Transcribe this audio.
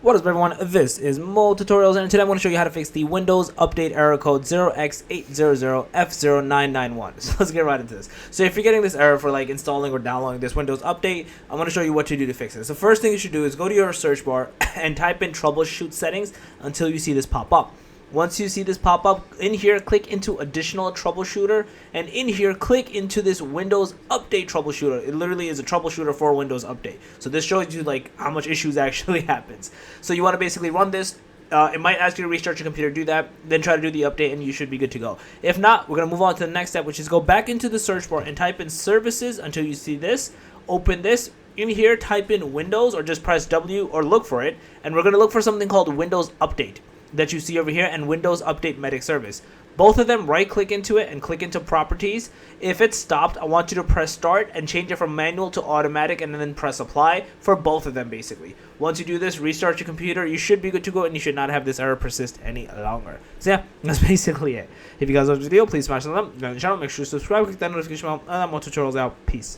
What is up, everyone? This is Mo Tutorials, and today I'm going to show you how to fix the Windows Update error code 0x800f0991. So let's get right into this. So if you're getting this error for like installing or downloading this Windows Update, I'm going to show you what to do to fix it. So first thing you should do is go to your search bar and type in troubleshoot settings until you see this pop up. Once you see this pop up, in here click into additional troubleshooter, and in here click into this Windows Update troubleshooter. It literally is a troubleshooter for Windows Update. So this shows you like how much issues actually happens. So you want to basically run this. It might ask you to restart your computer, do that, then try to do the update, and you should be good to go. If not, we're going to move on to the next step, which is go back into the search bar and type in services until you see this. Open this. In here, type in Windows, or just press W or look for it, and we're going to look for something called Windows Update that you see over here, and Windows Update Medic Service. Both of them, right click into it and click into properties. If it's stopped, I want you to press start and change it from manual to automatic, and then press apply for both of them basically. Once you do this, restart your computer, you should be good to go, and you should not have this error persist any longer. So yeah, that's basically it. If you guys love this video, please smash the like button, the channel, make sure to subscribe, click that notification bell, and I'm Mo Tutorials out. Peace.